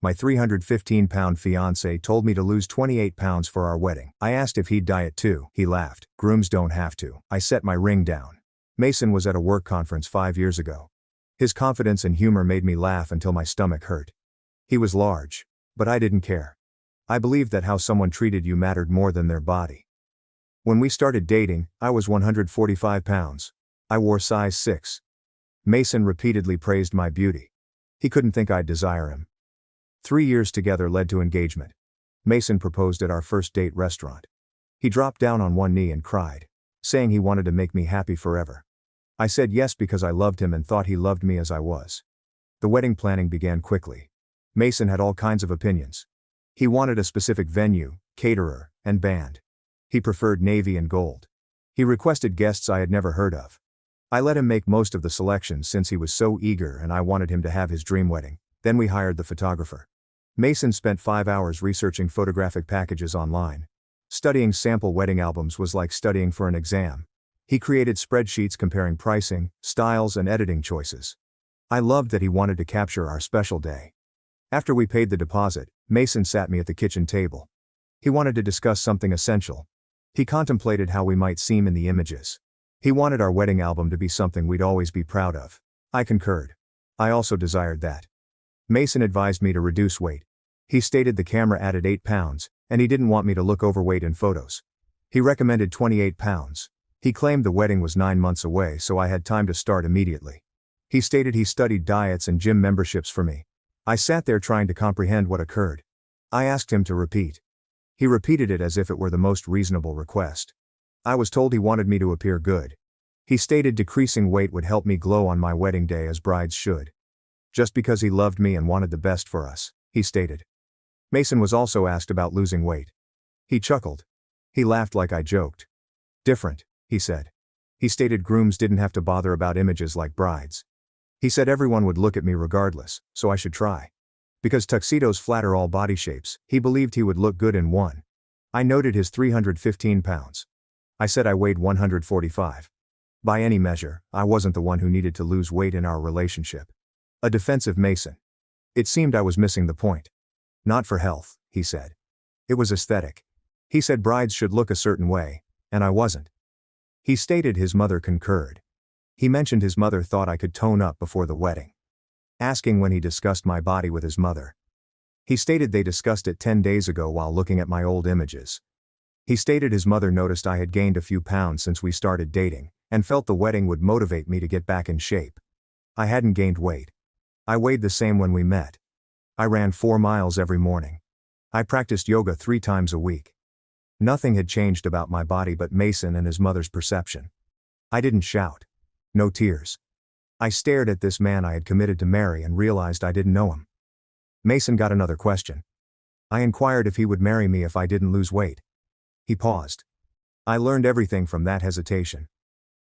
My 315-pound fiancé told me to lose 28 pounds for our wedding. I asked if he'd diet too. He laughed. Grooms don't have to. I set my ring down. Mason was at a work conference 5 years ago. His confidence and humor made me laugh until my stomach hurt. He was large, but I didn't care. I believed that how someone treated you mattered more than their body. When we started dating, I was 145 pounds. I wore size 6. Mason repeatedly praised my beauty. He couldn't think I'd desire him. 3 years together led to engagement. Mason proposed at our first date restaurant. He dropped down on one knee and cried, saying he wanted to make me happy forever. I said yes because I loved him and thought he loved me as I was. The wedding planning began quickly. Mason had all kinds of opinions. He wanted a specific venue, caterer, and band. He preferred navy and gold. He requested guests I had never heard of. I let him make most of the selections since he was so eager and I wanted him to have his dream wedding. Then we hired the photographer. Mason spent 5 hours researching photographic packages online. Studying sample wedding albums was like studying for an exam. He created spreadsheets comparing pricing, styles, and editing choices. I loved that he wanted to capture our special day. After we paid the deposit, Mason sat me at the kitchen table. He wanted to discuss something essential. He contemplated how we might seem in the images. He wanted our wedding album to be something we'd always be proud of. I concurred. I also desired that. Mason advised me to reduce weight. He stated the camera added 8 pounds, and he didn't want me to look overweight in photos. He recommended 28 pounds. He claimed the wedding was 9 months away, so I had time to start immediately. He stated he studied diets and gym memberships for me. I sat there trying to comprehend what occurred. I asked him to repeat. He repeated it as if it were the most reasonable request. I was told he wanted me to appear good. He stated decreasing weight would help me glow on my wedding day as brides should. Just because he loved me and wanted the best for us, he stated. Mason was also asked about losing weight. He chuckled. He laughed like I joked. Different, he said. He stated grooms didn't have to bother about images like brides. He said everyone would look at me regardless, so I should try. Because tuxedos flatter all body shapes, he believed he would look good in one. I noted his 315 pounds. I said I weighed 145. By any measure, I wasn't the one who needed to lose weight in our relationship. A defensive Mason. It seemed I was missing the point. Not for health, he said. It was aesthetic. He said brides should look a certain way, and I wasn't. He stated his mother concurred. He mentioned his mother thought I could tone up before the wedding. Asking when he discussed my body with his mother. He stated they discussed it 10 days ago while looking at my old images. He stated his mother noticed I had gained a few pounds since we started dating, and felt the wedding would motivate me to get back in shape. I hadn't gained weight. I weighed the same when we met. I ran 4 miles every morning. I practiced yoga 3 times a week. Nothing had changed about my body but Mason and his mother's perception. I didn't shout. No tears. I stared at this man I had committed to marry and realized I didn't know him. Mason got another question. I inquired if he would marry me if I didn't lose weight. He paused. I learned everything from that hesitation.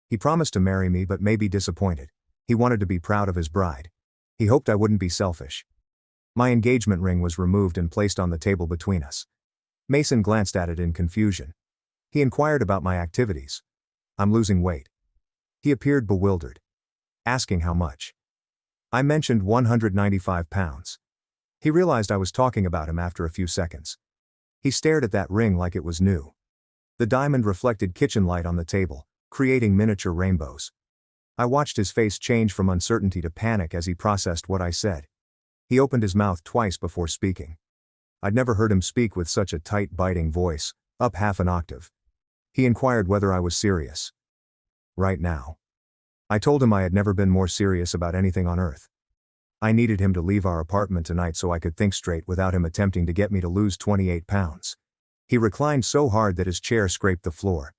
He promised to marry me but may be disappointed. He wanted to be proud of his bride. He hoped I wouldn't be selfish. My engagement ring was removed and placed on the table between us. Mason glanced at it in confusion. He inquired about my activities. I'm losing weight. He appeared bewildered. Asking how much. I mentioned 195 pounds. He realized I was talking about him after a few seconds. He stared at that ring like it was new. The diamond reflected kitchen light on the table, creating miniature rainbows. I watched his face change from uncertainty to panic as he processed what I said. He opened his mouth twice before speaking. I'd never heard him speak with such a tight, biting voice, up half an octave. He inquired whether I was serious. Right now. I told him I had never been more serious about anything on earth. I needed him to leave our apartment tonight so I could think straight without him attempting to get me to lose 28 pounds. He reclined so hard that his chair scraped the floor.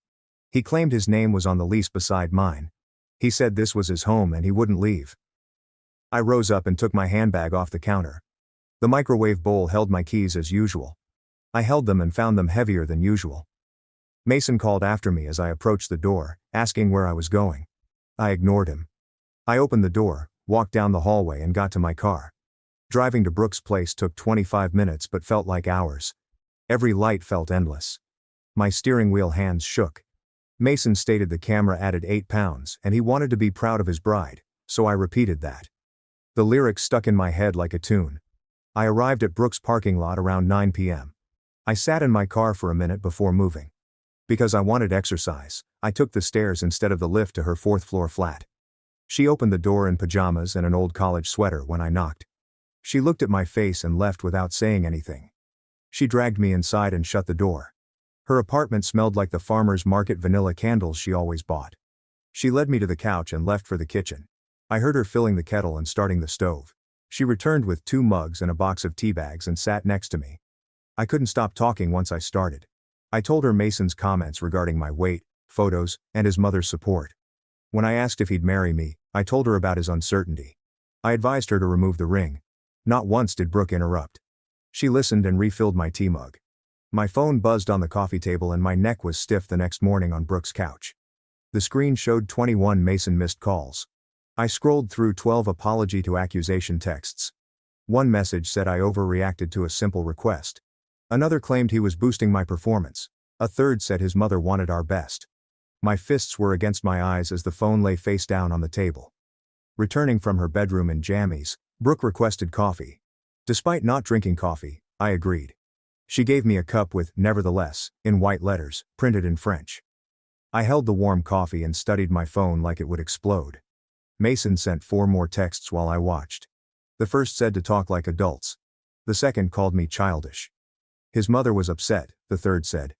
He claimed his name was on the lease beside mine. He said this was his home and he wouldn't leave. I rose up and took my handbag off the counter. The microwave bowl held my keys as usual. I held them and found them heavier than usual. Mason called after me as I approached the door, asking where I was going. I ignored him. I opened the door, walked down the hallway and got to my car. Driving to Brooks' place took 25 minutes but felt like hours. Every light felt endless. My steering wheel hands shook. Mason stated the camera added 8 pounds and he wanted to be proud of his bride, so I repeated that. The lyrics stuck in my head like a tune. I arrived at Brooks' parking lot around 9 p.m. I sat in my car for a minute before moving. Because I wanted exercise, I took the stairs instead of the lift to her fourth-floor flat. She opened the door in pajamas and an old college sweater when I knocked. She looked at my face and left without saying anything. She dragged me inside and shut the door. Her apartment smelled like the farmer's market vanilla candles she always bought. She led me to the couch and left for the kitchen. I heard her filling the kettle and starting the stove. She returned with 2 mugs and a box of tea bags and sat next to me. I couldn't stop talking once I started. I told her Mason's comments regarding my weight, photos, and his mother's support. When I asked if he'd marry me, I told her about his uncertainty. I advised her to remove the ring. Not once did Brooke interrupt. She listened and refilled my tea mug. My phone buzzed on the coffee table and my neck was stiff the next morning on Brooke's couch. The screen showed 21 Mason missed calls. I scrolled through 12 apology to accusation texts. One message said I overreacted to a simple request. Another claimed he was boosting my performance. A third said his mother wanted our best. My fists were against my eyes as the phone lay face down on the table. Returning from her bedroom in jammies, Brooke requested coffee. Despite not drinking coffee, I agreed. She gave me a cup with "Nevertheless" in white letters, printed in French. I held the warm coffee and studied my phone like it would explode. Mason sent 4 more texts while I watched. The first said to talk like adults. The second called me childish. His mother was upset, the third said.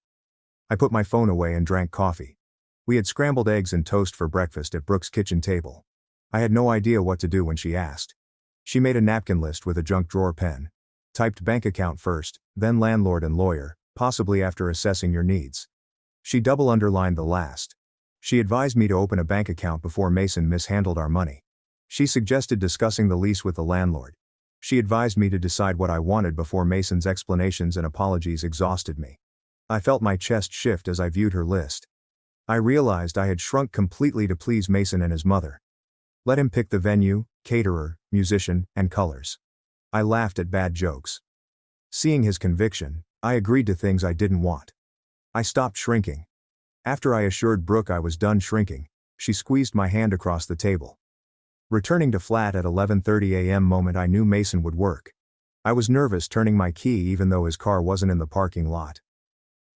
I put my phone away and drank coffee. We had scrambled eggs and toast for breakfast at Brooke's kitchen table. I had no idea what to do when she asked. She made a napkin list with a junk drawer pen. Typed bank account first, then landlord and lawyer, possibly after assessing your needs. She double underlined the last. She advised me to open a bank account before Mason mishandled our money. She suggested discussing the lease with the landlord. She advised me to decide what I wanted before Mason's explanations and apologies exhausted me. I felt my chest shift as I viewed her list. I realized I had shrunk completely to please Mason and his mother. Let him pick the venue, caterer, musician, and colors. I laughed at bad jokes. Seeing his conviction, I agreed to things I didn't want. I stopped shrinking. After I assured Brooke I was done shrinking, she squeezed my hand across the table. Returning to flat at 11:30 a.m. moment I knew Mason would work. I was nervous turning my key even though his car wasn't in the parking lot.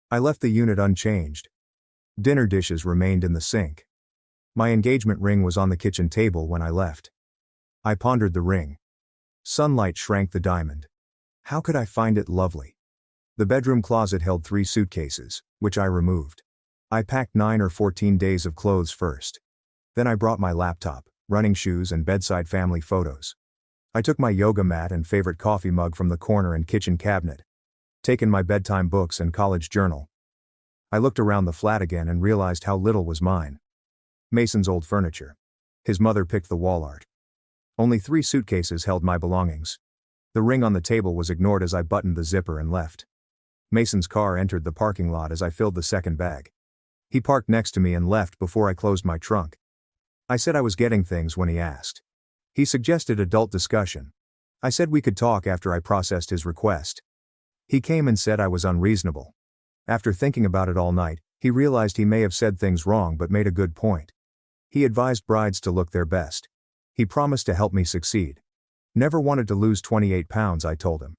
I left the unit unchanged. Dinner dishes remained in the sink. My engagement ring was on the kitchen table when I left. I pondered the ring. Sunlight shrank the diamond. How could I find it lovely? The bedroom closet held 3 suitcases, which I removed. I packed 9 or 14 days of clothes first. Then I brought my laptop, running shoes and bedside family photos. I took my yoga mat and favorite coffee mug from the corner and kitchen cabinet. Taken my bedtime books and college journal. I looked around the flat again and realized how little was mine. Mason's old furniture. His mother picked the wall art. Only 3 suitcases held my belongings. The ring on the table was ignored as I buttoned the zipper and left. Mason's car entered the parking lot as I filled the second bag. He parked next to me and left before I closed my trunk. I said I was getting things when he asked. He suggested adult discussion. I said we could talk after I processed his request. He came and said I was unreasonable. After thinking about it all night, he realized he may have said things wrong but made a good point. He advised brides to look their best. He promised to help me succeed. Never wanted to lose 28 pounds, I told him.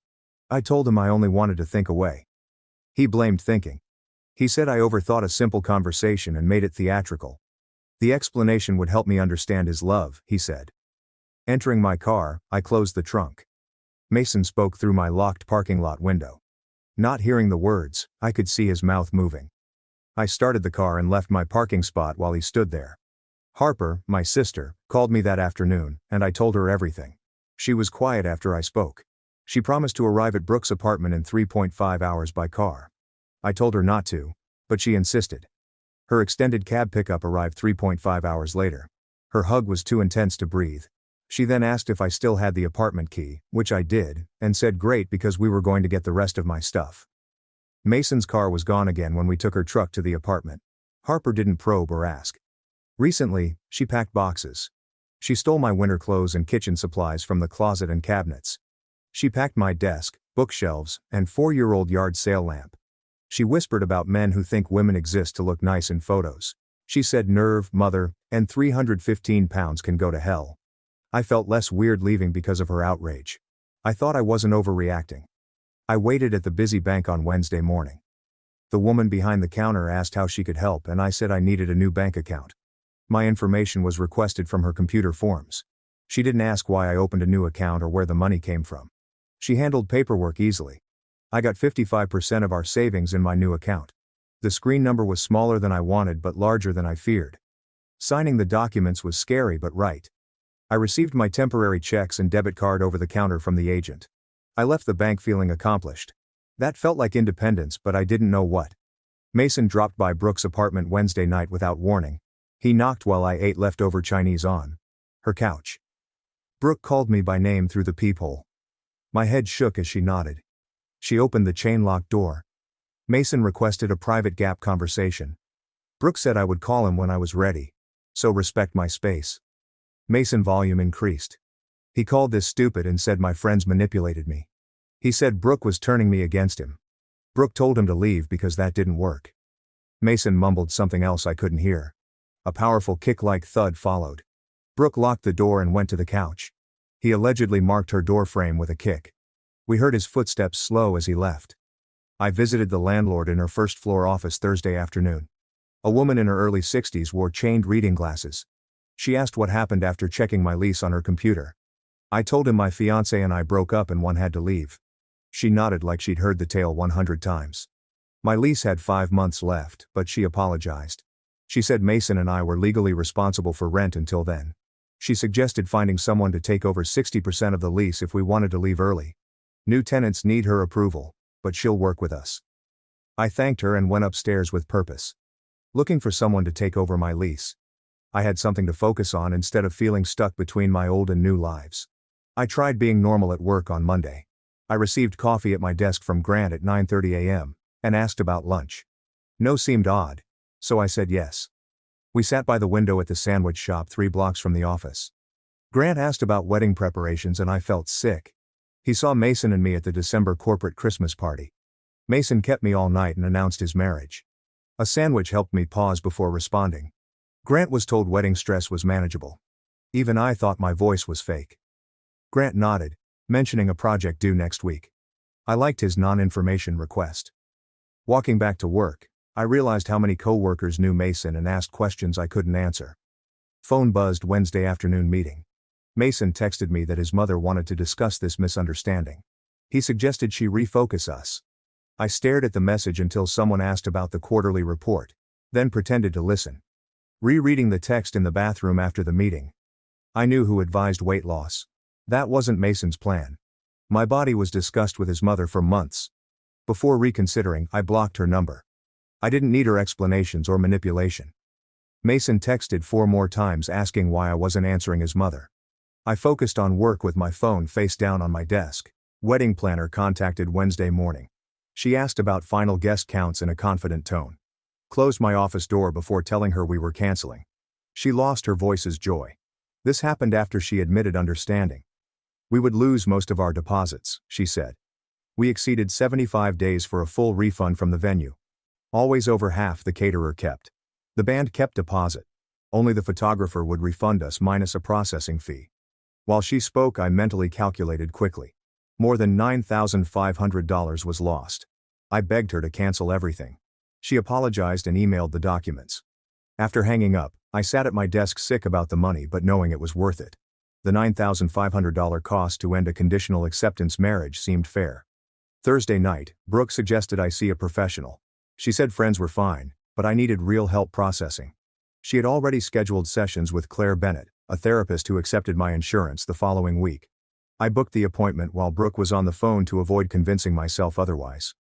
I told him I only wanted to think away. He blamed thinking. He said I overthought a simple conversation and made it theatrical. The explanation would help me understand his love, he said. Entering my car, I closed the trunk. Mason spoke through my locked parking lot window. Not hearing the words, I could see his mouth moving. I started the car and left my parking spot while he stood there. Harper, my sister, called me that afternoon, and I told her everything. She was quiet after I spoke. She promised to arrive at Brooke's apartment in 3.5 hours by car. I told her not to, but she insisted. Her extended cab pickup arrived 3.5 hours later. Her hug was too intense to breathe. She then asked if I still had the apartment key, which I did, and said great because we were going to get the rest of my stuff. Mason's car was gone again when we took her truck to the apartment. Harper didn't probe or ask. Recently, she packed boxes. She stole my winter clothes and kitchen supplies from the closet and cabinets. She packed my desk, bookshelves, and 4-year-old yard sale lamp. She whispered about men who think women exist to look nice in photos. She said nerve, mother, and 315 pounds can go to hell. I felt less weird leaving because of her outrage. I thought I wasn't overreacting. I waited at the busy bank on Wednesday morning. The woman behind the counter asked how she could help, and I said I needed a new bank account. My information was requested from her computer forms. She didn't ask why I opened a new account or where the money came from. She handled paperwork easily. I got 55% of our savings in my new account. The screen number was smaller than I wanted but larger than I feared. Signing the documents was scary but right. I received my temporary checks and debit card over the counter from the agent. I left the bank feeling accomplished. That felt like independence, but I didn't know what. Mason dropped by Brooke's apartment Wednesday night without warning. He knocked while I ate leftover Chinese on her couch. Brooke called me by name through the peephole. My head shook as she nodded. She opened the chain-locked door. Mason requested a private gap conversation. Brooke said I would call him when I was ready. So respect my space. Mason volume increased. He called this stupid and said my friends manipulated me. He said Brooke was turning me against him. Brooke told him to leave because that didn't work. Mason mumbled something else I couldn't hear. A powerful kick-like thud followed. Brooke locked the door and went to the couch. He allegedly marked her door frame with a kick. We heard his footsteps slow as he left. I visited the landlord in her first-floor office Thursday afternoon. A woman in her early 60s wore chained reading glasses. She asked what happened after checking my lease on her computer. I told him my fiancé and I broke up and one had to leave. She nodded like she'd heard the tale 100 times. My lease had 5 months left, but she apologized. She said Mason and I were legally responsible for rent until then. She suggested finding someone to take over 60% of the lease if we wanted to leave early. New tenants need her approval, but she'll work with us. I thanked her and went upstairs with purpose. Looking for someone to take over my lease. I had something to focus on instead of feeling stuck between my old and new lives. I tried being normal at work on Monday. I received coffee at my desk from Grant at 9:30 a.m. and asked about lunch. No seemed odd, so I said yes. We sat by the window at the sandwich shop 3 blocks from the office. Grant asked about wedding preparations and I felt sick. He saw Mason and me at the December corporate Christmas party. Mason kept me all night and announced his marriage. A sandwich helped me pause before responding. Grant was told wedding stress was manageable. Even I thought my voice was fake. Grant nodded, mentioning a project due next week. I liked his non-information request. Walking back to work, I realized how many co-workers knew Mason and asked questions I couldn't answer. Phone buzzed Wednesday afternoon meeting. Mason texted me that his mother wanted to discuss this misunderstanding. He suggested she refocus us. I stared at the message until someone asked about the quarterly report, then pretended to listen. Rereading the text in the bathroom after the meeting. I knew who advised weight loss. That wasn't Mason's plan. My body was discussed with his mother for months. Before reconsidering, I blocked her number. I didn't need her explanations or manipulation. Mason texted 4 more times asking why I wasn't answering his mother. I focused on work with my phone face down on my desk. Wedding planner contacted Wednesday morning. She asked about final guest counts in a confident tone. Closed my office door before telling her we were canceling. She lost her voice's joy. This happened after she admitted understanding. We would lose most of our deposits, she said. We exceeded 75 days for a full refund from the venue. Always over half the caterer kept. The band kept deposit. Only the photographer would refund us minus a processing fee. While she spoke, I mentally calculated quickly. More than $9,500 was lost. I begged her to cancel everything. She apologized and emailed the documents. After hanging up, I sat at my desk sick about the money but knowing it was worth it. The $9,500 cost to end a conditional acceptance marriage seemed fair. Thursday night, Brooke suggested I see a professional. She said friends were fine, but I needed real help processing. She had already scheduled sessions with Claire Bennett, a therapist who accepted my insurance the following week. I booked the appointment while Brooke was on the phone to avoid convincing myself otherwise.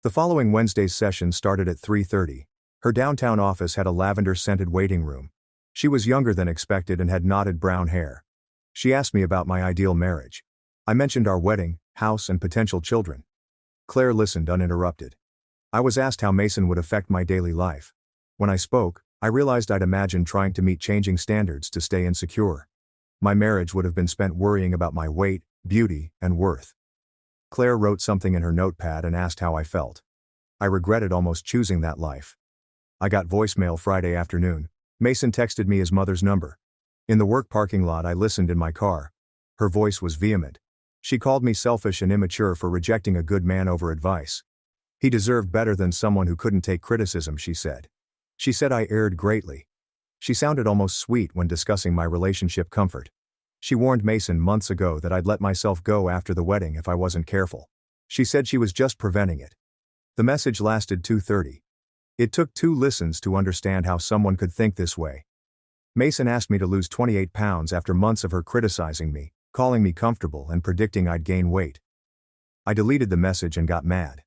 The following Wednesday's session started at 3:30. Her downtown office had a lavender-scented waiting room. She was younger than expected and had knotted brown hair. She asked me about my ideal marriage. I mentioned our wedding, house, and potential children. Claire listened uninterrupted. I was asked how Mason would affect my daily life. When I spoke, I realized I'd imagined trying to meet changing standards to stay insecure. My marriage would have been spent worrying about my weight, beauty, and worth. Claire wrote something in her notepad and asked how I felt. I regretted almost choosing that life. I got voicemail Friday afternoon. Mason texted me his mother's number. In the work parking lot, I listened in my car. Her voice was vehement. She called me selfish and immature for rejecting a good man over advice. He deserved better than someone who couldn't take criticism, she said. She said I erred greatly. She sounded almost sweet when discussing my relationship comfort. She warned Mason months ago that I'd let myself go after the wedding if I wasn't careful. She said she was just preventing it. The message lasted 2:30. It took 2 listens to understand how someone could think this way. Mason asked me to lose 28 pounds after months of her criticizing me, calling me comfortable and predicting I'd gain weight. I deleted the message and got mad.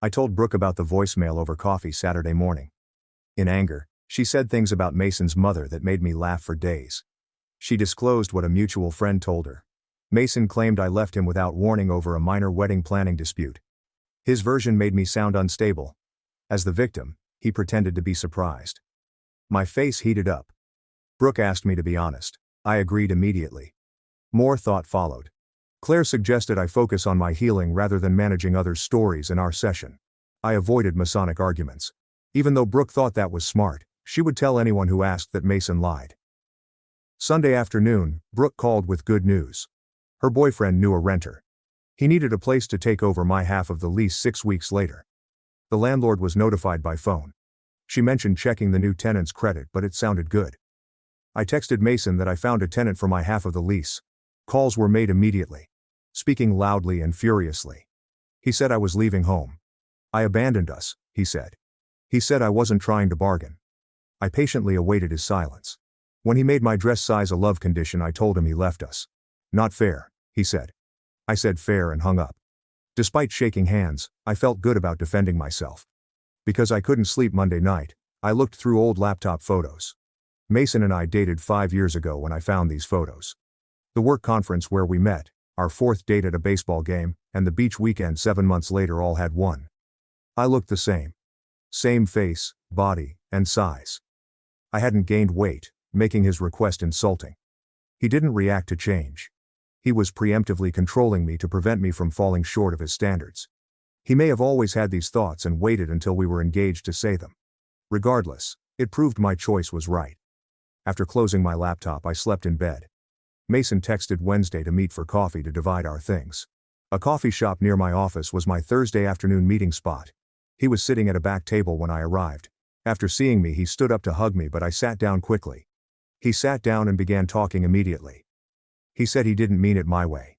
I told Brooke about the voicemail over coffee Saturday morning. In anger, she said things about Mason's mother that made me laugh for days. She disclosed what a mutual friend told her. Mason claimed I left him without warning over a minor wedding planning dispute. His version made me sound unstable. As the victim, he pretended to be surprised. My face heated up. Brooke asked me to be honest. I agreed immediately. More thought followed. Claire suggested I focus on my healing rather than managing others' stories in our session. I avoided Masonic arguments. Even though Brooke thought that was smart, she would tell anyone who asked that Mason lied. Sunday afternoon, Brooke called with good news. Her boyfriend knew a renter. He needed a place to take over my half of the lease 6 weeks later. The landlord was notified by phone. She mentioned checking the new tenant's credit, but it sounded good. I texted Mason that I found a tenant for my half of the lease. Calls were made immediately. Speaking loudly and furiously. He said I was leaving home. I abandoned us, he said. He said I wasn't trying to bargain. I patiently awaited his silence. When he made my dress size a love condition, I told him he left us. Not fair, he said. I said fair and hung up. Despite shaking hands, I felt good about defending myself. Because I couldn't sleep Monday night, I looked through old laptop photos. Mason and I dated 5 years ago when I found these photos. The work conference where we met, our 4th date at a baseball game, and the beach weekend 7 months later all had one. I looked the same. Same face, body, and size. I hadn't gained weight, making his request insulting. He didn't react to change. He was preemptively controlling me to prevent me from falling short of his standards. He may have always had these thoughts and waited until we were engaged to say them. Regardless, it proved my choice was right. After closing my laptop, I slept in bed. Mason texted Wednesday to meet for coffee to divide our things. A coffee shop near my office was my Thursday afternoon meeting spot. He was sitting at a back table when I arrived. After seeing me, he stood up to hug me, but I sat down quickly. He sat down and began talking immediately. He said he didn't mean it my way.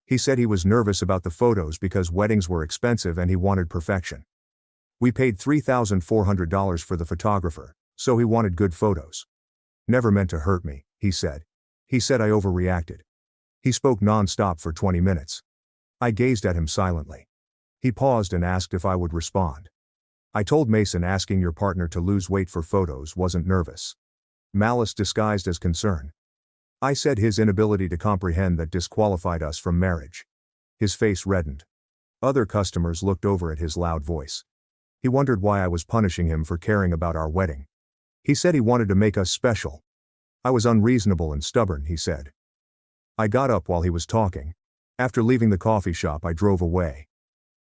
He said he was nervous about the photos because weddings were expensive and he wanted perfection. We paid $3,400 for the photographer, so he wanted good photos. Never meant to hurt me, he said. He said I overreacted. He spoke non-stop for 20 minutes. I gazed at him silently. He paused and asked if I would respond. I told Mason asking your partner to lose weight for photos wasn't nervous. Malice disguised as concern. I said his inability to comprehend that disqualified us from marriage. His face reddened. Other customers looked over at his loud voice. He wondered why I was punishing him for caring about our wedding. He said he wanted to make us special. I was unreasonable and stubborn, he said. I got up while he was talking. After leaving the coffee shop, I drove away.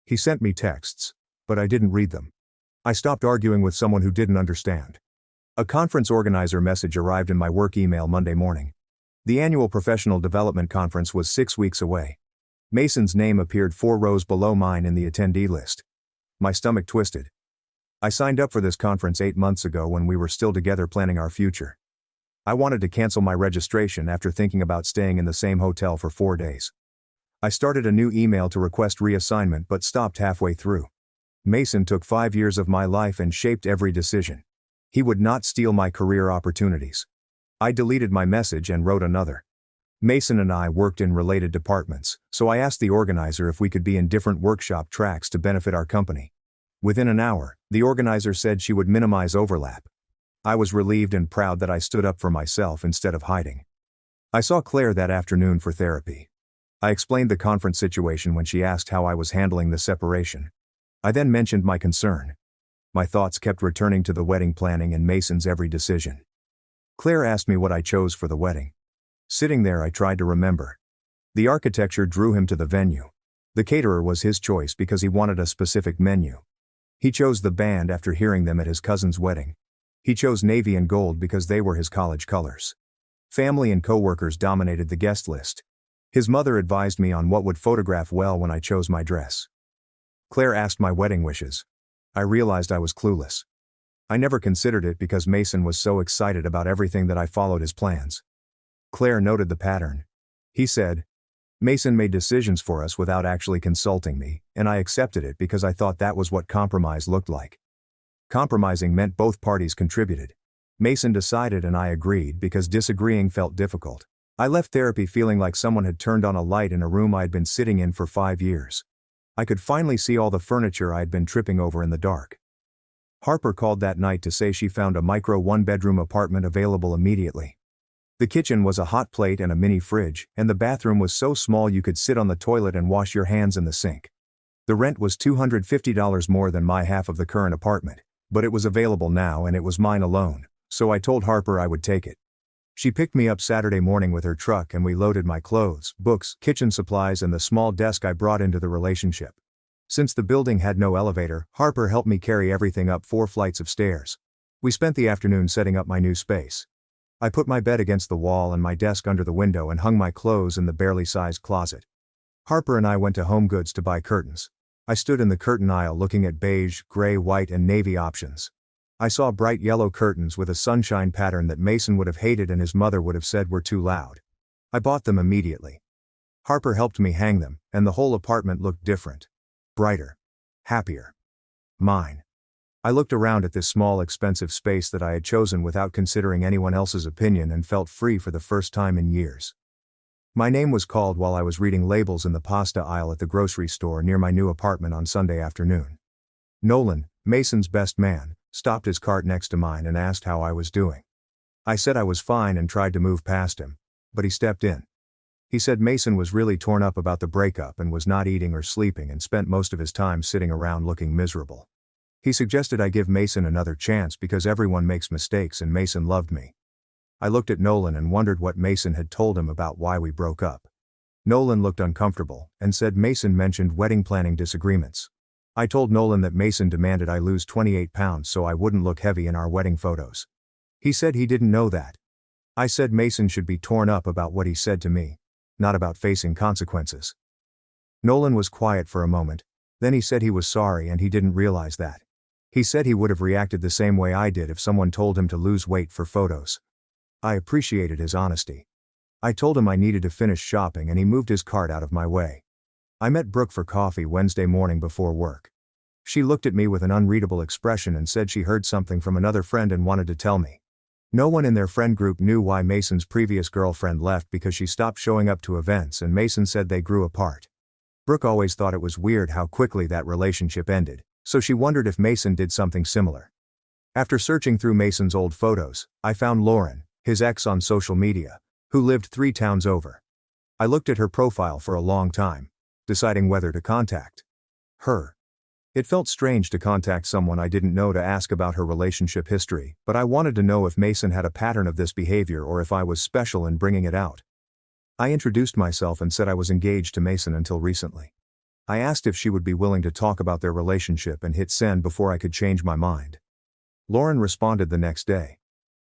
He sent me texts, but I didn't read them. I stopped arguing with someone who didn't understand. A conference organizer message arrived in my work email Monday morning. The annual professional development conference was 6 weeks away. Mason's name appeared 4 rows below mine in the attendee list. My stomach twisted. I signed up for this conference 8 months ago when we were still together planning our future. I wanted to cancel my registration after thinking about staying in the same hotel for 4 days. I started a new email to request reassignment but stopped halfway through. Mason took 5 years of my life and shaped every decision. He would not steal my career opportunities. I deleted my message and wrote another. Mason and I worked in related departments, so I asked the organizer if we could be in different workshop tracks to benefit our company. Within an hour, the organizer said she would minimize overlap. I was relieved and proud that I stood up for myself instead of hiding. I saw Claire that afternoon for therapy. I explained the conference situation when she asked how I was handling the separation. I then mentioned my concern. My thoughts kept returning to the wedding planning and Mason's every decision. Claire asked me what I chose for the wedding. Sitting there, I tried to remember. The architecture drew him to the venue. The caterer was his choice because he wanted a specific menu. He chose the band after hearing them at his cousin's wedding. He chose navy and gold because they were his college colors. Family and coworkers dominated the guest list. His mother advised me on what would photograph well when I chose my dress. Claire asked my wedding wishes. I realized I was clueless. I never considered it because Mason was so excited about everything that I followed his plans. Claire noted the pattern. He said, "Mason made decisions for us without actually consulting me, and I accepted it because I thought that was what compromise looked like." Compromising meant both parties contributed. Mason decided and I agreed because disagreeing felt difficult. I left therapy feeling like someone had turned on a light in a room I'd been sitting in for 5 years. I could finally see all the furniture I'd been tripping over in the dark. Harper called that night to say she found a micro one-bedroom apartment available immediately. The kitchen was a hot plate and a mini fridge, and the bathroom was so small you could sit on the toilet and wash your hands in the sink. The rent was $250 more than my half of the current apartment, but it was available now and it was mine alone, so I told Harper I would take it. She picked me up Saturday morning with her truck and we loaded my clothes, books, kitchen supplies and the small desk I brought into the relationship. Since the building had no elevator, Harper helped me carry everything up 4 flights of stairs. We spent the afternoon setting up my new space. I put my bed against the wall and my desk under the window and hung my clothes in the barely sized closet. Harper and I went to Home Goods to buy curtains. I stood in the curtain aisle looking at beige, gray, white and navy options. I saw bright yellow curtains with a sunshine pattern that Mason would have hated and his mother would have said were too loud. I bought them immediately. Harper helped me hang them, and the whole apartment looked different. Brighter. Happier. Mine. I looked around at this small expensive space that I had chosen without considering anyone else's opinion and felt free for the first time in years. My name was called while I was reading labels in the pasta aisle at the grocery store near my new apartment on Sunday afternoon. Nolan, Mason's best man, stopped his cart next to mine and asked how I was doing. I said I was fine and tried to move past him, but he stepped in. He said Mason was really torn up about the breakup and was not eating or sleeping and spent most of his time sitting around looking miserable. He suggested I give Mason another chance because everyone makes mistakes and Mason loved me. I looked at Nolan and wondered what Mason had told him about why we broke up. Nolan looked uncomfortable and said Mason mentioned wedding planning disagreements. I told Nolan that Mason demanded I lose 28 pounds so I wouldn't look heavy in our wedding photos. He said he didn't know that. I said Mason should be torn up about what he said to me, not about facing consequences. Nolan was quiet for a moment, then he said he was sorry and he didn't realize that. He said he would have reacted the same way I did if someone told him to lose weight for photos. I appreciated his honesty. I told him I needed to finish shopping and he moved his cart out of my way. I met Brooke for coffee Wednesday morning before work. She looked at me with an unreadable expression and said she heard something from another friend and wanted to tell me. No one in their friend group knew why Mason's previous girlfriend left because she stopped showing up to events and Mason said they grew apart. Brooke always thought it was weird how quickly that relationship ended, so she wondered if Mason did something similar. After searching through Mason's old photos, I found Lauren, his ex on social media, who lived 3 towns over. I looked at her profile for a long time, deciding whether to contact her. It felt strange to contact someone I didn't know to ask about her relationship history, but I wanted to know if Mason had a pattern of this behavior or if I was special in bringing it out. I introduced myself and said I was engaged to Mason until recently. I asked if she would be willing to talk about their relationship and hit send before I could change my mind. Lauren responded the next day.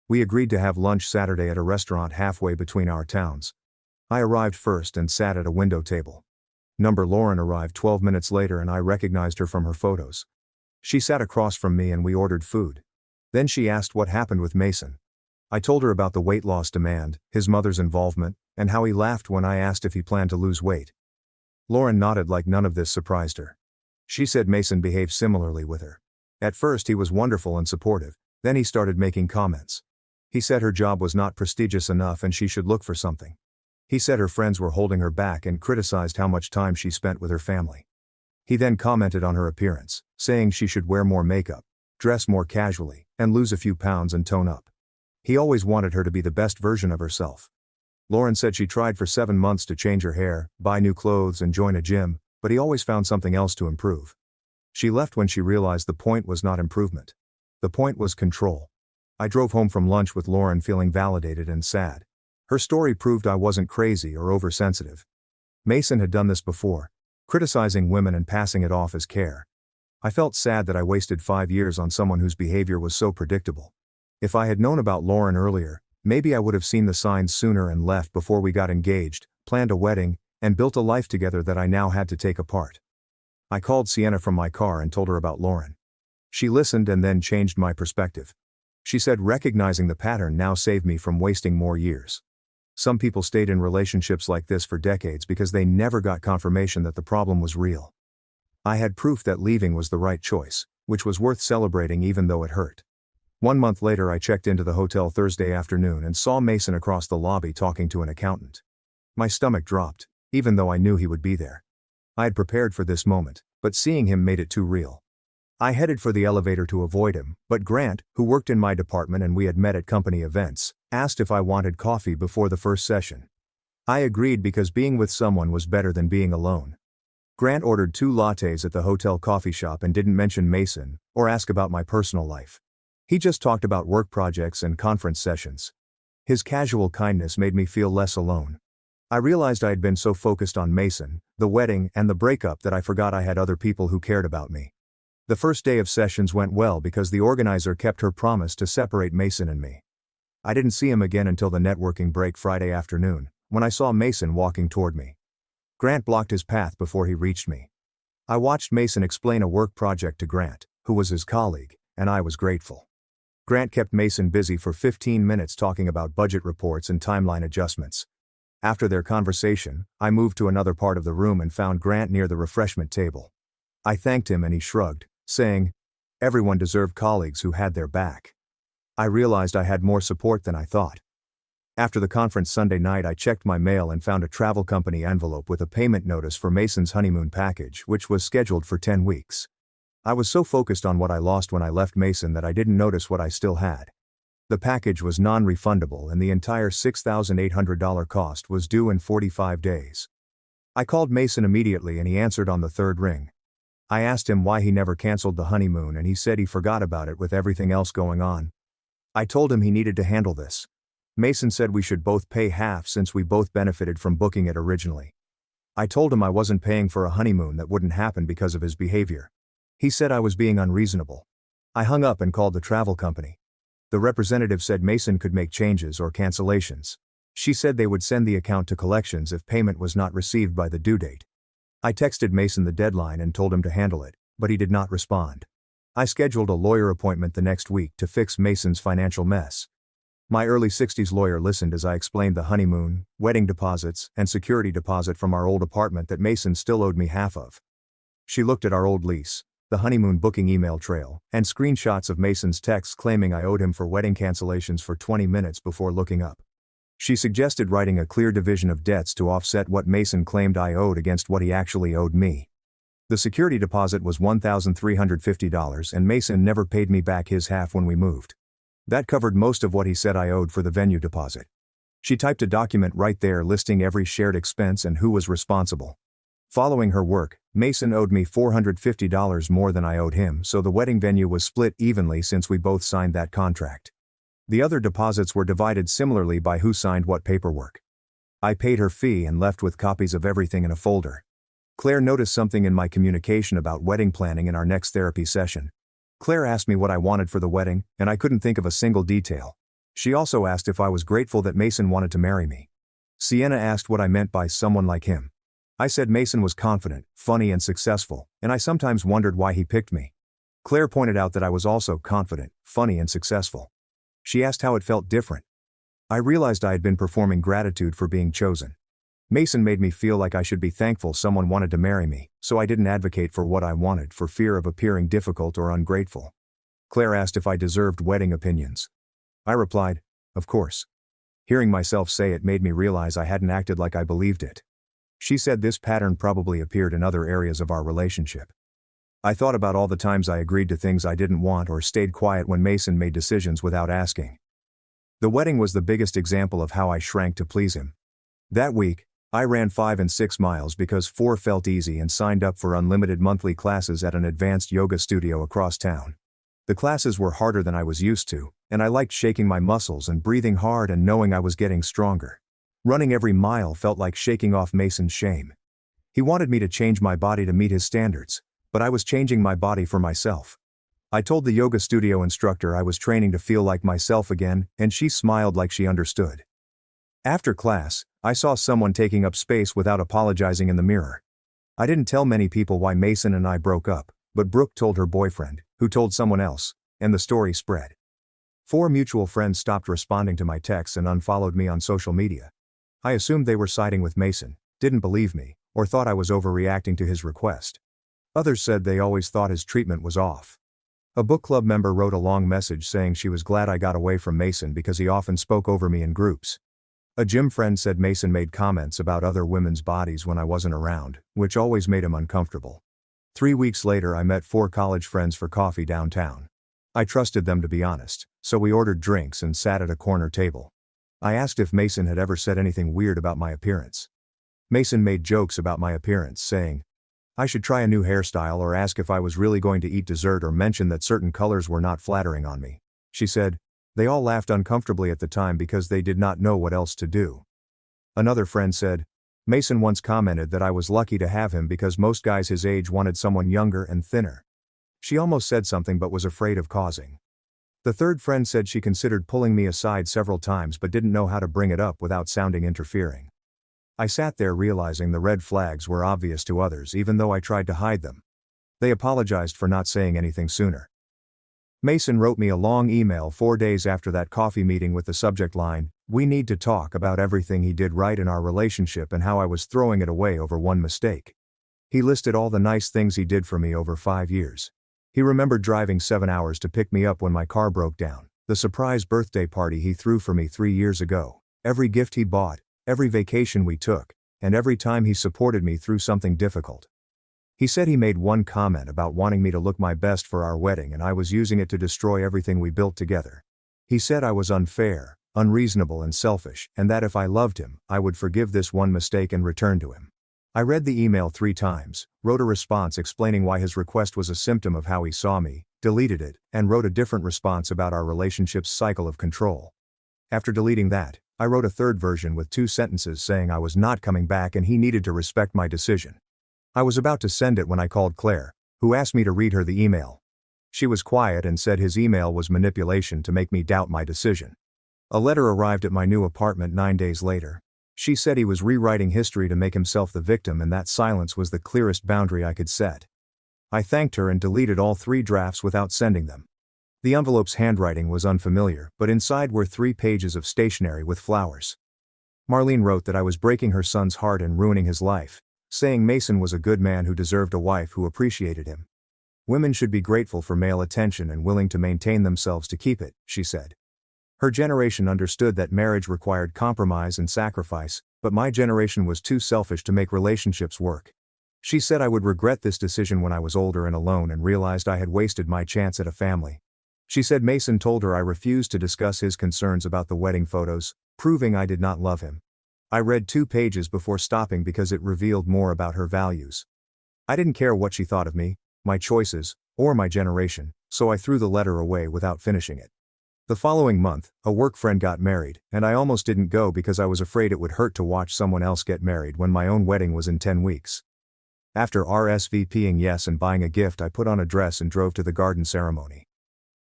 We agreed to have lunch Saturday at a restaurant halfway between our towns. I arrived first and sat at a window table. Lauren arrived 12 minutes later and I recognized her from her photos. She sat across from me and we ordered food. Then she asked what happened with Mason. I told her about the weight loss demand, his mother's involvement, and how he laughed when I asked if he planned to lose weight. Lauren nodded like none of this surprised her. She said Mason behaved similarly with her. At first he was wonderful and supportive, then he started making comments. He said her job was not prestigious enough and she should look for something. He said her friends were holding her back and criticized how much time she spent with her family. He then commented on her appearance, saying she should wear more makeup, dress more casually, and lose a few pounds and tone up. He always wanted her to be the best version of herself. Lauren said she tried for 7 months to change her hair, buy new clothes and join a gym, but he always found something else to improve. She left when she realized the point was not improvement. The point was control. I drove home from lunch with Lauren feeling validated and sad. Her story proved I wasn't crazy or oversensitive. Mason had done this before, criticizing women and passing it off as care. I felt sad that I wasted 5 years on someone whose behavior was so predictable. If I had known about Lauren earlier, maybe I would have seen the signs sooner and left before we got engaged, planned a wedding, and built a life together that I now had to take apart. I called Sienna from my car and told her about Lauren. She listened and then changed my perspective. She said recognizing the pattern now saved me from wasting more years. Some people stayed in relationships like this for decades because they never got confirmation that the problem was real. I had proof that leaving was the right choice, which was worth celebrating even though it hurt. 1 month later I checked into the hotel Thursday afternoon and saw Mason across the lobby talking to an accountant. My stomach dropped, even though I knew he would be there. I had prepared for this moment, but seeing him made it too real. I headed for the elevator to avoid him, but Grant, who worked in my department and we had met at company events, asked if I wanted coffee before the first session. I agreed because being with someone was better than being alone. Grant ordered 2 lattes at the hotel coffee shop and didn't mention Mason, or ask about my personal life. He just talked about work projects and conference sessions. His casual kindness made me feel less alone. I realized I had been so focused on Mason, the wedding, and the breakup that I forgot I had other people who cared about me. The first day of sessions went well because the organizer kept her promise to separate Mason and me. I didn't see him again until the networking break Friday afternoon, when I saw Mason walking toward me. Grant blocked his path before he reached me. I watched Mason explain a work project to Grant, who was his colleague, and I was grateful. Grant kept Mason busy for 15 minutes talking about budget reports and timeline adjustments. After their conversation, I moved to another part of the room and found Grant near the refreshment table. I thanked him and he shrugged, saying, "Everyone deserved colleagues who had their back." I realized I had more support than I thought. After the conference Sunday night I checked my mail and found a travel company envelope with a payment notice for Mason's honeymoon package, which was scheduled for 10 weeks. I was so focused on what I lost when I left Mason that I didn't notice what I still had. The package was non-refundable and the entire $6,800 cost was due in 45 days. I called Mason immediately and he answered on the 3rd ring. I asked him why he never canceled the honeymoon and he said he forgot about it with everything else going on. I told him he needed to handle this. Mason said we should both pay half since we both benefited from booking it originally. I told him I wasn't paying for a honeymoon that wouldn't happen because of his behavior. He said I was being unreasonable. I hung up and called the travel company. The representative said Mason could make changes or cancellations. She said they would send the account to collections if payment was not received by the due date. I texted Mason the deadline and told him to handle it, but he did not respond. I scheduled a lawyer appointment the next week to fix Mason's financial mess. My early 60s lawyer listened as I explained the honeymoon, wedding deposits, and security deposit from our old apartment that Mason still owed me half of. She looked at our old lease, the honeymoon booking email trail, and screenshots of Mason's texts claiming I owed him for wedding cancellations for 20 minutes before looking up. She suggested writing a clear division of debts to offset what Mason claimed I owed against what he actually owed me. The security deposit was $1,350 and Mason never paid me back his half when we moved. That covered most of what he said I owed for the venue deposit. She typed a document right there listing every shared expense and who was responsible. Following her work, Mason owed me $450 more than I owed him, so the wedding venue was split evenly since we both signed that contract. The other deposits were divided similarly by who signed what paperwork. I paid her fee and left with copies of everything in a folder. Claire noticed something in my communication about wedding planning in our next therapy session. Claire asked me what I wanted for the wedding, and I couldn't think of a single detail. She also asked if I was grateful that Mason wanted to marry me. Sienna asked what I meant by someone like him. I said Mason was confident, funny and successful, and I sometimes wondered why he picked me. Claire pointed out that I was also confident, funny and successful. She asked how it felt different. I realized I had been performing gratitude for being chosen. Mason made me feel like I should be thankful someone wanted to marry me, so I didn't advocate for what I wanted for fear of appearing difficult or ungrateful. Claire asked if I deserved wedding opinions. I replied, of course. Hearing myself say it made me realize I hadn't acted like I believed it. She said this pattern probably appeared in other areas of our relationship. I thought about all the times I agreed to things I didn't want or stayed quiet when Mason made decisions without asking. The wedding was the biggest example of how I shrank to please him. That week, I ran 5 and 6 miles because 4 felt easy and signed up for unlimited monthly classes at an advanced yoga studio across town. The classes were harder than I was used to, and I liked shaking my muscles and breathing hard and knowing I was getting stronger. Running every mile felt like shaking off Mason's shame. He wanted me to change my body to meet his standards, but I was changing my body for myself. I told the yoga studio instructor I was training to feel like myself again, and she smiled like she understood. After class, I saw someone taking up space without apologizing in the mirror. I didn't tell many people why Mason and I broke up, but Brooke told her boyfriend, who told someone else, and the story spread. 4 mutual friends stopped responding to my texts and unfollowed me on social media. I assumed they were siding with Mason, didn't believe me, or thought I was overreacting to his request. Others said they always thought his treatment was off. A book club member wrote a long message saying she was glad I got away from Mason because he often spoke over me in groups. A gym friend said Mason made comments about other women's bodies when I wasn't around, which always made him uncomfortable. 3 weeks later, I met 4 college friends for coffee downtown. I trusted them to be honest, so we ordered drinks and sat at a corner table. I asked if Mason had ever said anything weird about my appearance. Mason made jokes about my appearance, saying I should try a new hairstyle or ask if I was really going to eat dessert or mention that certain colors were not flattering on me. She said, they all laughed uncomfortably at the time because they did not know what else to do. Another friend said, Mason once commented that I was lucky to have him because most guys his age wanted someone younger and thinner. She almost said something but was afraid of causing. The third friend said she considered pulling me aside several times but didn't know how to bring it up without sounding interfering. I sat there realizing the red flags were obvious to others even though I tried to hide them. They apologized for not saying anything sooner. Mason wrote me a long email 4 days after that coffee meeting with the subject line, "We need to talk about everything he did right in our relationship and how I was throwing it away over one mistake." He listed all the nice things he did for me over 5 years. He remembered driving 7 hours to pick me up when my car broke down, the surprise birthday party he threw for me 3 years ago, every gift he bought, every vacation we took, and every time he supported me through something difficult. He said he made one comment about wanting me to look my best for our wedding and I was using it to destroy everything we built together. He said I was unfair, unreasonable and selfish, and that if I loved him, I would forgive this one mistake and return to him. I read the email 3 times, wrote a response explaining why his request was a symptom of how he saw me, deleted it, and wrote a different response about our relationship's cycle of control. After deleting that, I wrote a third version with 2 sentences saying I was not coming back and he needed to respect my decision. I was about to send it when I called Claire, who asked me to read her the email. She was quiet and said his email was manipulation to make me doubt my decision. A letter arrived at my new apartment 9 days later. She said he was rewriting history to make himself the victim and that silence was the clearest boundary I could set. I thanked her and deleted all 3 drafts without sending them. The envelope's handwriting was unfamiliar, but inside were 3 pages of stationery with flowers. Marlene wrote that I was breaking her son's heart and ruining his life, saying Mason was a good man who deserved a wife who appreciated him. Women should be grateful for male attention and willing to maintain themselves to keep it, she said. Her generation understood that marriage required compromise and sacrifice, but my generation was too selfish to make relationships work. She said I would regret this decision when I was older and alone and realized I had wasted my chance at a family. She said Mason told her I refused to discuss his concerns about the wedding photos, proving I did not love him. I read 2 pages before stopping because it revealed more about her values. I didn't care what she thought of me, my choices, or my generation, so I threw the letter away without finishing it. The following month, a work friend got married, and I almost didn't go because I was afraid it would hurt to watch someone else get married when my own wedding was in 10 weeks. After RSVPing yes and buying a gift, I put on a dress and drove to the garden ceremony.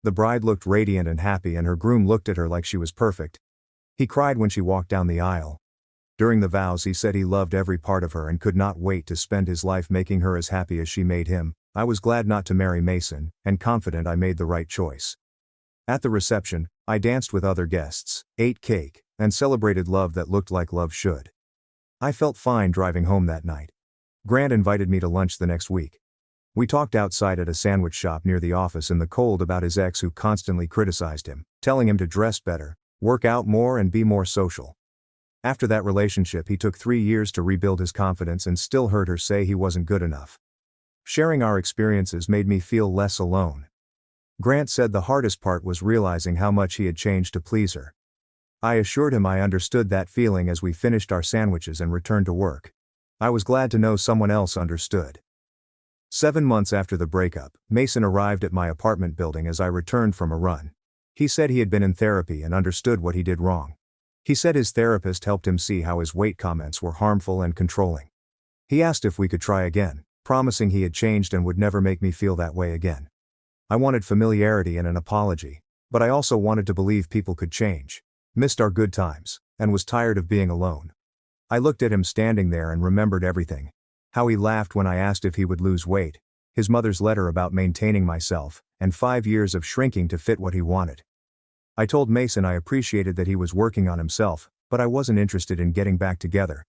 The bride looked radiant and happy and her groom looked at her like she was perfect. He cried when she walked down the aisle. During the vows he said he loved every part of her and could not wait to spend his life making her as happy as she made him. I was glad not to marry Mason, and confident I made the right choice. At the reception, I danced with other guests, ate cake, and celebrated love that looked like love should. I felt fine driving home that night. Grant invited me to lunch the next week. We talked outside at a sandwich shop near the office in the cold about his ex who constantly criticized him, telling him to dress better, work out more and be more social. After that relationship he took 3 years to rebuild his confidence and still heard her say he wasn't good enough. Sharing our experiences made me feel less alone. Grant said the hardest part was realizing how much he had changed to please her. I assured him I understood that feeling as we finished our sandwiches and returned to work. I was glad to know someone else understood. 7 months after the breakup, Mason arrived at my apartment building as I returned from a run. He said he had been in therapy and understood what he did wrong. He said his therapist helped him see how his weight comments were harmful and controlling. He asked if we could try again, promising he had changed and would never make me feel that way again. I wanted familiarity and an apology, but I also wanted to believe people could change. Missed our good times. and was tired of being alone. I looked at him standing there and remembered everything. How he laughed when I asked if he would lose weight, his mother's letter about maintaining myself, and 5 years of shrinking to fit what he wanted. I told Mason I appreciated that he was working on himself, but I wasn't interested in getting back together.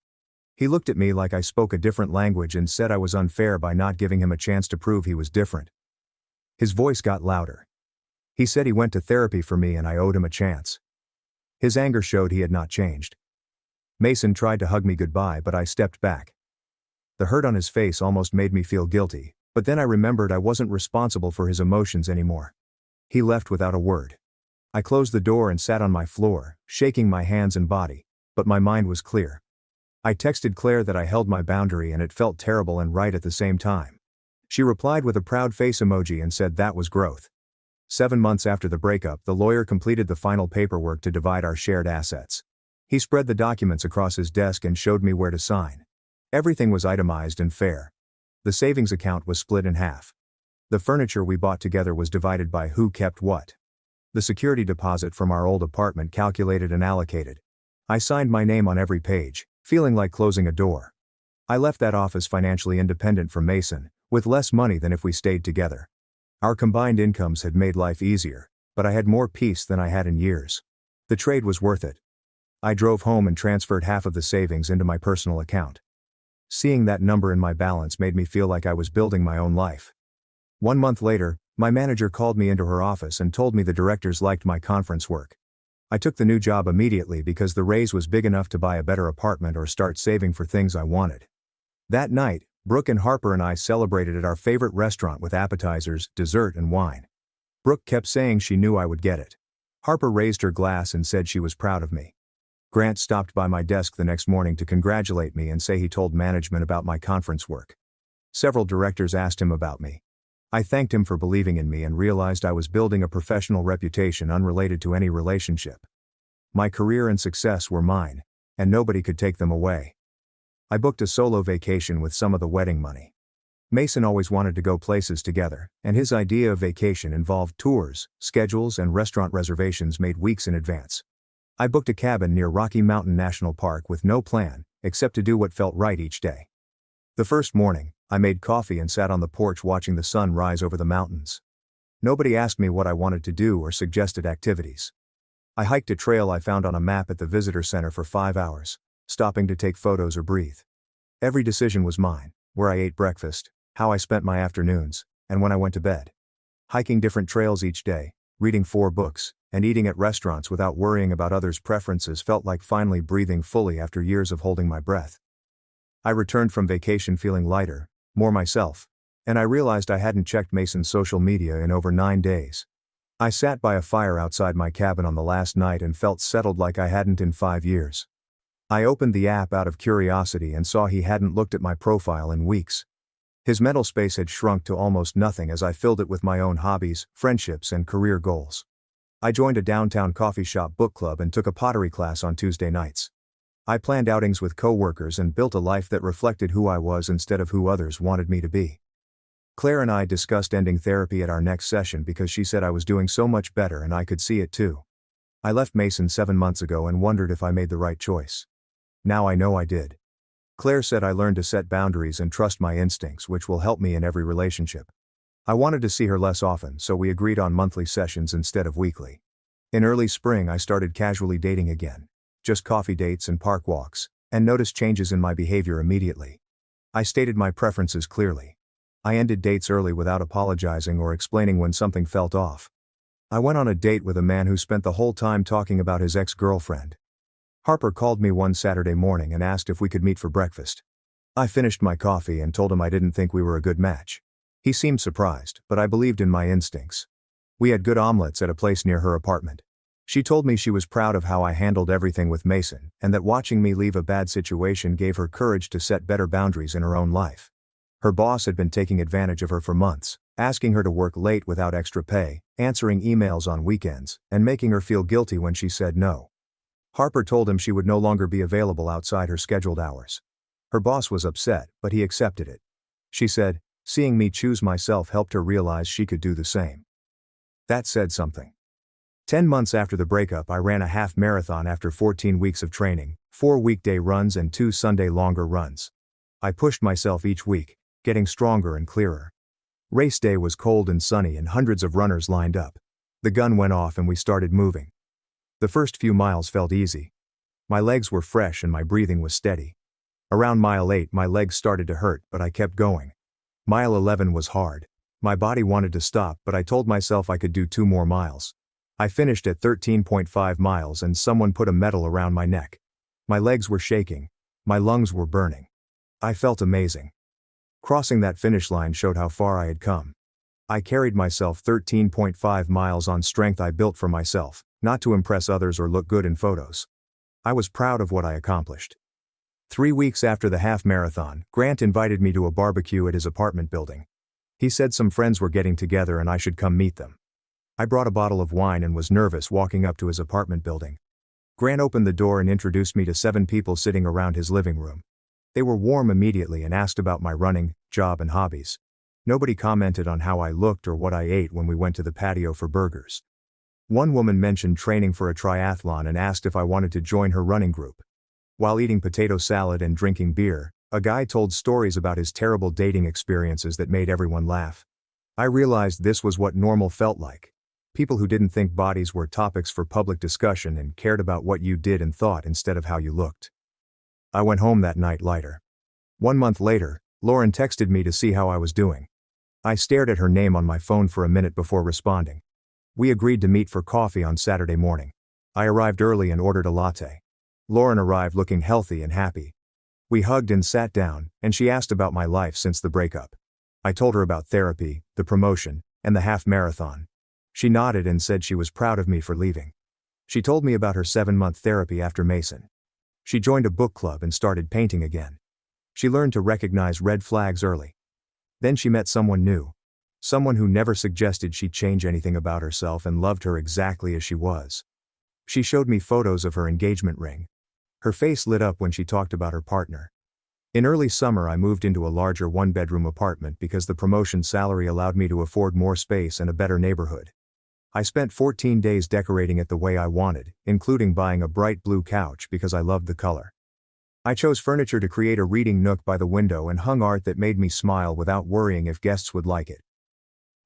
He looked at me like I spoke a different language and said I was unfair by not giving him a chance to prove he was different. His voice got louder. He said he went to therapy for me and I owed him a chance. His anger showed he had not changed. Mason tried to hug me goodbye, but I stepped back. The hurt on his face almost made me feel guilty, but then I remembered I wasn't responsible for his emotions anymore. He left without a word. I closed the door and sat on my floor, shaking my hands and body, but my mind was clear. I texted Claire that I held my boundary and it felt terrible and right at the same time. She replied with a proud face emoji and said that was growth. 7 months after the breakup, the lawyer completed the final paperwork to divide our shared assets. He spread the documents across his desk and showed me where to sign. Everything was itemized and fair. The savings account was split in half. The furniture we bought together was divided by who kept what. The security deposit from our old apartment calculated and allocated. I signed my name on every page, feeling like closing a door. I left that office financially independent from Mason, with less money than if we stayed together. Our combined incomes had made life easier, but I had more peace than I had in years. The trade was worth it. I drove home and transferred half of the savings into my personal account. Seeing that number in my balance made me feel like I was building my own life. 1 month later, my manager called me into her office and told me the directors liked my conference work. I took the new job immediately because the raise was big enough to buy a better apartment or start saving for things I wanted. That night, Brooke and Harper and I celebrated at our favorite restaurant with appetizers, dessert and wine. Brooke kept saying she knew I would get it. Harper raised her glass and said she was proud of me. Grant stopped by my desk the next morning to congratulate me and say he told management about my conference work. Several directors asked him about me. I thanked him for believing in me and realized I was building a professional reputation unrelated to any relationship. My career and success were mine, and nobody could take them away. I booked a solo vacation with some of the wedding money. Mason always wanted to go places together, and his idea of vacation involved tours, schedules, and restaurant reservations made weeks in advance. I booked a cabin near Rocky Mountain National Park with no plan, except to do what felt right each day. The first morning, I made coffee and sat on the porch watching the sun rise over the mountains. Nobody asked me what I wanted to do or suggested activities. I hiked a trail I found on a map at the visitor center for 5 hours, stopping to take photos or breathe. Every decision was mine: where I ate breakfast, how I spent my afternoons, and when I went to bed. Hiking different trails each day, reading 4 books, and eating at restaurants without worrying about others' preferences felt like finally breathing fully after years of holding my breath. I returned from vacation feeling lighter, more myself, and I realized I hadn't checked Mason's social media in over 9 days. I sat by a fire outside my cabin on the last night and felt settled like I hadn't in 5 years. I opened the app out of curiosity and saw he hadn't looked at my profile in weeks. His mental space had shrunk to almost nothing as I filled it with my own hobbies, friendships, and career goals. I joined a downtown coffee shop book club and took a pottery class on Tuesday nights. I planned outings with coworkers and built a life that reflected who I was instead of who others wanted me to be. Claire and I discussed ending therapy at our next session because she said I was doing so much better and I could see it too. I left Mason 7 months ago and wondered if I made the right choice. Now I know I did. Claire said I learned to set boundaries and trust my instincts, which will help me in every relationship. I wanted to see her less often, so we agreed on monthly sessions instead of weekly. In early spring, I started casually dating again. Just coffee dates and park walks, and noticed changes in my behavior immediately. I stated my preferences clearly. I ended dates early without apologizing or explaining when something felt off. I went on a date with a man who spent the whole time talking about his ex-girlfriend. Harper called me one Saturday morning and asked if we could meet for breakfast. I finished my coffee and told him I didn't think we were a good match. He seemed surprised, but I believed in my instincts. We had good omelets at a place near her apartment. She told me she was proud of how I handled everything with Mason, and that watching me leave a bad situation gave her courage to set better boundaries in her own life. Her boss had been taking advantage of her for months, asking her to work late without extra pay, answering emails on weekends, and making her feel guilty when she said no. Harper told him she would no longer be available outside her scheduled hours. Her boss was upset, but he accepted it. She said, seeing me choose myself helped her realize she could do the same. That said something. 10 months after the breakup, I ran a half marathon after 14 weeks of training, 4 weekday runs and 2 Sunday longer runs. I pushed myself each week, getting stronger and clearer. Race day was cold and sunny and hundreds of runners lined up. The gun went off and we started moving. The first few miles felt easy. My legs were fresh and my breathing was steady. Around mile 8 my legs started to hurt, but I kept going. Mile 11 was hard. My body wanted to stop, but I told myself I could do 2 more miles. I finished at 13.5 miles and someone put a medal around my neck. My legs were shaking. My lungs were burning. I felt amazing. Crossing that finish line showed how far I had come. I carried myself 13.5 miles on strength I built for myself, not to impress others or look good in photos. I was proud of what I accomplished. 3 weeks after the half marathon, Grant invited me to a barbecue at his apartment building. He said some friends were getting together and I should come meet them. I brought a bottle of wine and was nervous walking up to his apartment building. Grant opened the door and introduced me to 7 people sitting around his living room. They were warm immediately and asked about my running, job and hobbies. Nobody commented on how I looked or what I ate when we went to the patio for burgers. One woman mentioned training for a triathlon and asked if I wanted to join her running group. While eating potato salad and drinking beer, a guy told stories about his terrible dating experiences that made everyone laugh. I realized this was what normal felt like. People who didn't think bodies were topics for public discussion and cared about what you did and thought instead of how you looked. I went home that night lighter. 1 month later, Lauren texted me to see how I was doing. I stared at her name on my phone for a minute before responding. We agreed to meet for coffee on Saturday morning. I arrived early and ordered a latte. Lauren arrived looking healthy and happy. We hugged and sat down, and she asked about my life since the breakup. I told her about therapy, the promotion, and the half marathon. She nodded and said she was proud of me for leaving. She told me about her 7-month therapy after Mason. She joined a book club and started painting again. She learned to recognize red flags early. Then she met someone new. Someone who never suggested she change anything about herself and loved her exactly as she was. She showed me photos of her engagement ring. Her face lit up when she talked about her partner. In early summer I moved into a larger 1-bedroom apartment because the promotion salary allowed me to afford more space and a better neighborhood. I spent 14 days decorating it the way I wanted, including buying a bright blue couch because I loved the color. I chose furniture to create a reading nook by the window and hung art that made me smile without worrying if guests would like it.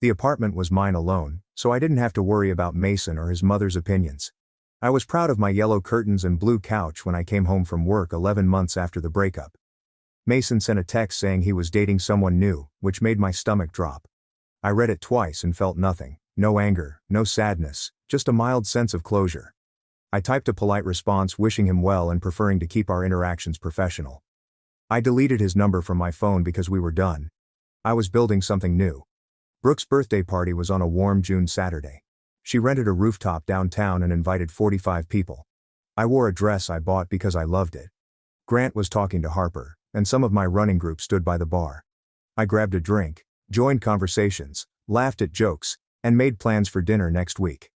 The apartment was mine alone, so I didn't have to worry about Mason or his mother's opinions. I was proud of my yellow curtains and blue couch when I came home from work 11 months after the breakup. Mason sent a text saying he was dating someone new, which made my stomach drop. I read it twice and felt nothing. No anger, no sadness, just a mild sense of closure. I typed a polite response wishing him well and preferring to keep our interactions professional. I deleted his number from my phone because we were done. I was building something new. Brooke's birthday party was on a warm June Saturday. She rented a rooftop downtown and invited 45 people. I wore a dress I bought because I loved it. Grant was talking to Harper, and some of my running group stood by the bar. I grabbed a drink, joined conversations, laughed at jokes, and made plans for dinner next week.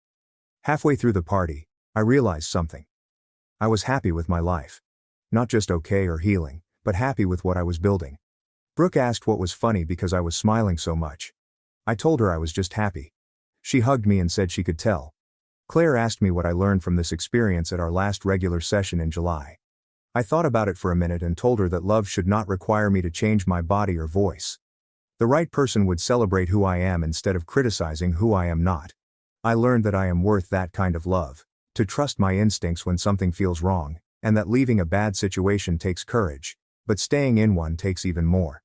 Halfway through the party, I realized something. I was happy with my life. Not just okay or healing, but happy with what I was building. Brooke asked what was funny because I was smiling so much. I told her I was just happy. She hugged me and said she could tell. Claire asked me what I learned from this experience at our last regular session in July. I thought about it for a minute and told her that love should not require me to change my body or voice. The right person would celebrate who I am instead of criticizing who I am not. I learned that I am worth that kind of love, to trust my instincts when something feels wrong, and that leaving a bad situation takes courage, but staying in one takes even more.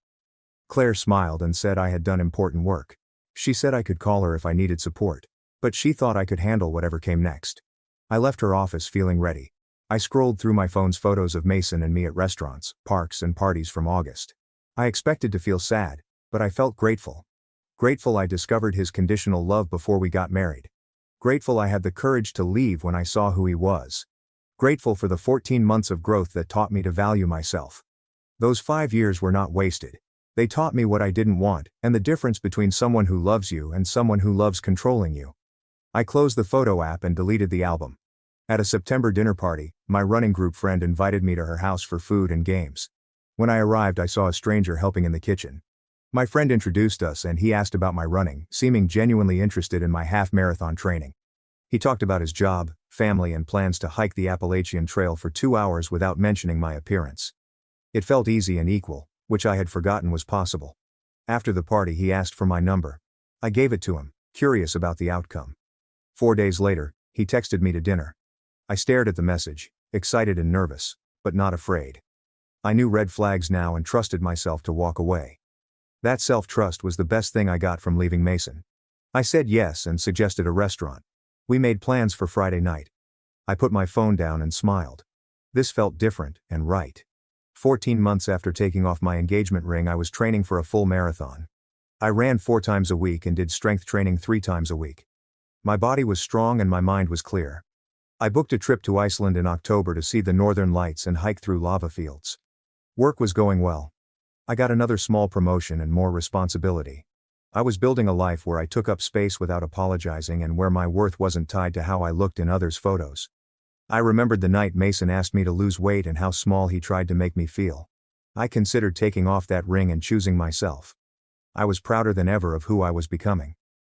Claire smiled and said I had done important work. She said I could call her if I needed support, but she thought I could handle whatever came next. I left her office feeling ready. I scrolled through my phone's photos of Mason and me at restaurants, parks and parties from August. I expected to feel sad, but I felt grateful. Grateful I discovered his conditional love before we got married. Grateful I had the courage to leave when I saw who he was. Grateful for the 14 months of growth that taught me to value myself. Those 5 years were not wasted. They taught me what I didn't want, and the difference between someone who loves you and someone who loves controlling you. I closed the photo app and deleted the album. At a September dinner party, my running group friend invited me to her house for food and games. When I arrived, I saw a stranger helping in the kitchen. My friend introduced us and he asked about my running, seeming genuinely interested in my half-marathon training. He talked about his job, family, and plans to hike the Appalachian Trail for 2 hours without mentioning my appearance. It felt easy and equal, which I had forgotten was possible. After the party, he asked for my number. I gave it to him, curious about the outcome. 4 days later, he texted me to dinner. I stared at the message, excited and nervous, but not afraid. I knew red flags now and trusted myself to walk away. That self-trust was the best thing I got from leaving Mason. I said yes and suggested a restaurant. We made plans for Friday night. I put my phone down and smiled. This felt different and right. 14 months after taking off my engagement ring, I was training for a full marathon. I ran 4 times a week and did strength training 3 times a week. My body was strong and my mind was clear. I booked a trip to Iceland in October to see the northern lights and hike through lava fields. Work was going well. I got another small promotion and more responsibility. I was building a life where I took up space without apologizing and where my worth wasn't tied to how I looked in others' photos. I remembered the night Mason asked me to lose weight and how small he tried to make me feel. I considered taking off that ring and choosing myself. I was prouder than ever of who I was becoming.